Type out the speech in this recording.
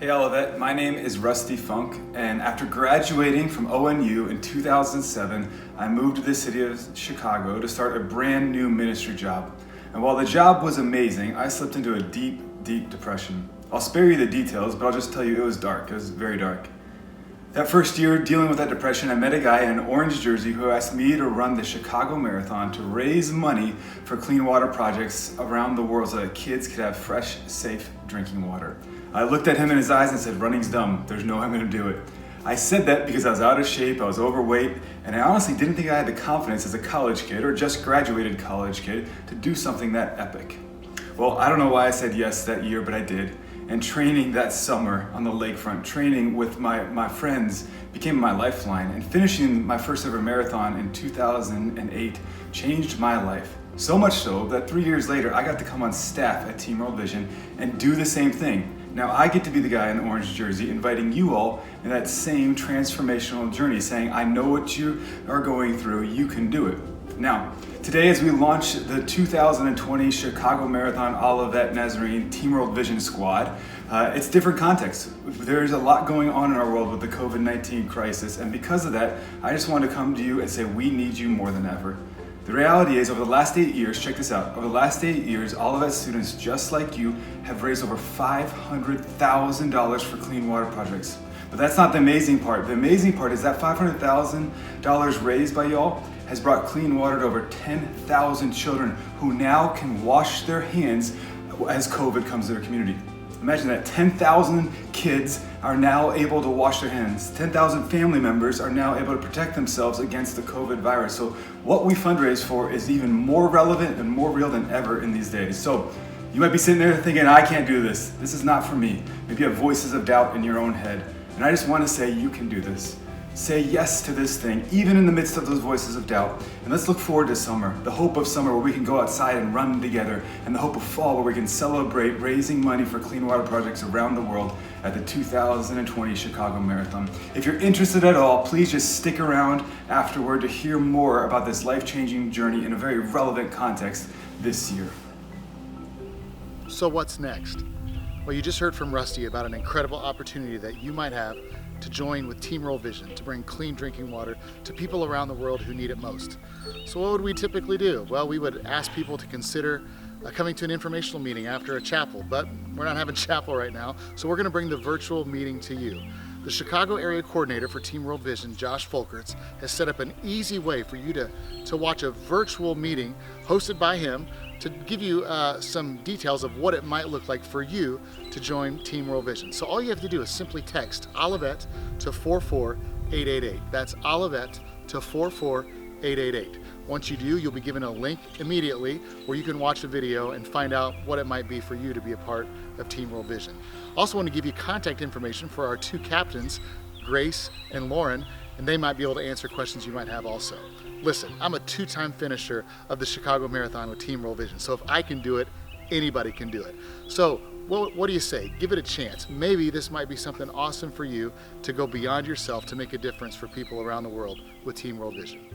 Hey Olivet, my name is Rusty Funk, and after graduating from ONU in 2007, I moved to the city of Chicago to start a brand new ministry job. And while the job was amazing, I slipped into a deep, deep depression. I'll spare you the details, but I'll just tell you it was dark. It was very dark. That first year, dealing with that depression, I met a guy in an orange jersey who asked me to run the Chicago Marathon to raise money for clean water projects around the world so that kids could have fresh, safe drinking water. I looked at him in his eyes and said, running's dumb. There's no way I'm gonna do it. I said that because I was out of shape, I was overweight, and I honestly didn't think I had the confidence as a college kid or just graduated college kid to do something that epic. Well, I don't know why I said yes that year, but I did. And training that summer on the lakefront, training with my friends became my lifeline. And finishing my first ever marathon in 2008 changed my life. So much so that 3 years later, I got to come on staff at Team World Vision and do the same thing. Now I get to be the guy in the orange jersey inviting you all in that same transformational journey, saying, I know what you are going through, you can do it. Now, today as we launch the 2020 Chicago Marathon Olivet Nazarene Team World Vision Squad, it's different context. There's a lot going on in our world with the COVID-19 crisis, and because of that, I just want to come to you and say we need you more than ever. The reality is, over the last 8 years, check this out, over the last 8 years, Olivet students just like you have raised over $500,000 for clean water projects. But that's not the amazing part. The amazing part is that $500,000 raised by y'all has brought clean water to over 10,000 children who now can wash their hands as COVID comes to their community. Imagine that 10,000 kids are now able to wash their hands. 10,000 family members are now able to protect themselves against the COVID virus. So what we fundraise for is even more relevant and more real than ever in these days. So you might be sitting there thinking, I can't do this. This is not for me. Maybe you have voices of doubt in your own head. And I just want to say you can do this. Say yes to this thing, even in the midst of those voices of doubt. And let's look forward to summer, the hope of summer where we can go outside and run together, and the hope of fall where we can celebrate raising money for clean water projects around the world at the 2020 Chicago Marathon. If you're interested at all, please just stick around afterward to hear more about this life-changing journey in a very relevant context this year. So what's next? Well, you just heard from Rusty about an incredible opportunity that you might have to join with Team World Vision to bring clean drinking water to people around the world who need it most. So what would we typically do? Well, we would ask people to consider coming to an informational meeting after a chapel, but we're not having chapel right now, so we're going to bring the virtual meeting to you. The Chicago area coordinator for Team World Vision, Josh Folkerts, has set up an easy way for you to watch a virtual meeting hosted by him to give you some details of what it might look like for you to join Team World Vision. So all you have to do is simply text Olivet to 44888. That's Olivet to 44888. Once you do, you'll be given a link immediately where you can watch a video and find out what it might be for you to be a part of Team World Vision. Also want to give you contact information for our two captains, Grace and Lauren, and they might be able to answer questions you might have also. Listen, I'm a two-time finisher of the Chicago Marathon with Team World Vision, so if I can do it, anybody can do it. So what do you say? Give it a chance. Maybe this might be something awesome for you to go beyond yourself to make a difference for people around the world with Team World Vision.